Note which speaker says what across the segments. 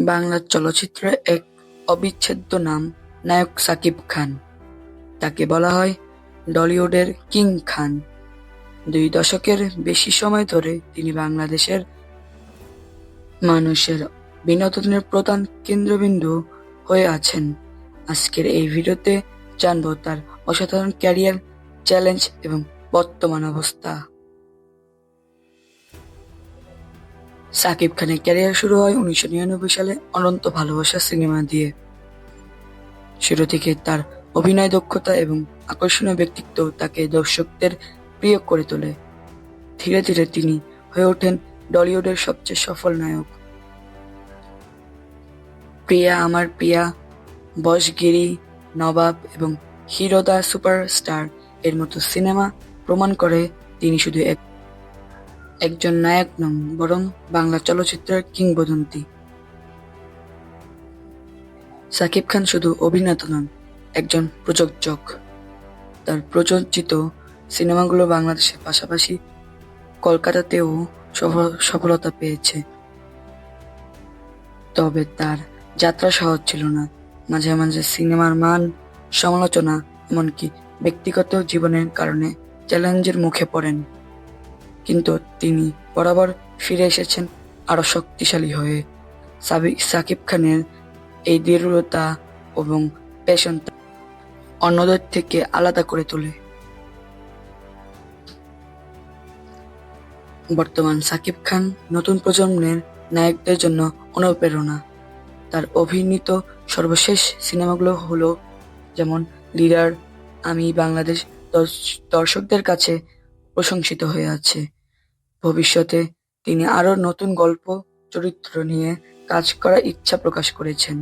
Speaker 1: বাংলা চলচ্চিত্রের এক অবিচ্ছেদ্য নাম নায়ক শাকিব খান। তাকে বলা হয় টলিউডের কিং খান। 2 দশকের বেশি সময় ধরে তিনি বাংলাদেশের মানুষের বিনোদনের প্রধান কেন্দ্রবিন্দু হয়ে আছেন। আজকের এই ভিডিওতে জানবো তার অসাধারণ ক্যারিয়ার, চ্যালেঞ্জ এবং বর্তমান অবস্থা। শাকিব খানের ক্যারিয়ার শুরু হয় 1999 সালে অনন্ত ভালোবাসা সিনেমা দিয়ে। শুরু থেকে তার অভিনয় দক্ষতা এবং আকর্ষণীয় ব্যক্তিত্ব তাকে দর্শকদের প্রিয় করে তোলে। ধীরে ধীরে তিনি হয়ে ওঠেন টলিউডের সবচেয়ে সফল নায়ক। প্রিয়া আমার প্রিয়া, বশগিরি, নবাব এবং হিরো দ্য সুপারস্টার এর মতো সিনেমা প্রমাণ করে তিনি শুধু একজন নায়ক নন, বরং বাংলা চলচ্চিত্রের কিংবদন্তি। শাকিব খান শুধু অভিনেতা নন, একজন প্রযোজক। তার প্রযোজিত সিনেমাগুলো বাংলাদেশের পাশাপাশি কলকাতাতেও সফলতা পেয়েছে। তবে তার যাত্রা সহজ ছিল না। মাঝে মাঝে সিনেমার মান, সমালোচনা, এমনকি ব্যক্তিগত জীবনের কারণে চ্যালেঞ্জের মুখে পড়েন। কিন্তু তিনি বরাবর ফিরে এসেছেন আরো শক্তিশালী হয়ে। শাকিব খানের এই দৃঢ়তা এবং প্যাশন অন্যদের থেকে আলাদা করে তোলে। বর্তমান শাকিব খান নতুন প্রজন্মের নায়কদের জন্য অনুপ্রেরণা। তার অভিনীত সর্বশেষ সিনেমাগুলো হলো যেমন লিডার, আমি বাংলাদেশ দর্শকদের কাছে প্রশংসিত হয়ে আছে। ভবিষ্যতে তিনি আরো নতুন গল্প, চরিত্র নিয়ে কাজ করার ইচ্ছা প্রকাশ করেছেন।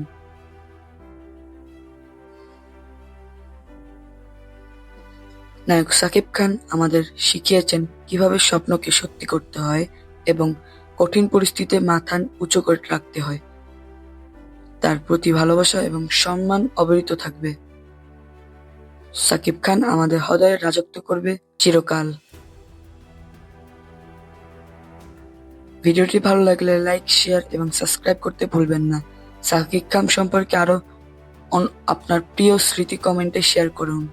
Speaker 1: নায়ক শাকিব খান আমাদের শিখিয়েছেন কিভাবে স্বপ্নকে সত্যি করতে হয় এবং কঠিন পরিস্থিতিতে মাথা উঁচু করে রাখতে হয়। তার প্রতি ভালোবাসা এবং সম্মান অবিরত থাকবে। শাকিব খান আমাদের হৃদয়ে রাজত্ব করবে চিরকাল। ভিডিওটি ভালো লাগলে লাইক, শেয়ার এবং সাবস্ক্রাইব করতে ভুলবেন না। শাকিব খান সম্পর্কে আরো আপনার প্রিয় স্মৃতি কমেন্টে শেয়ার করুন।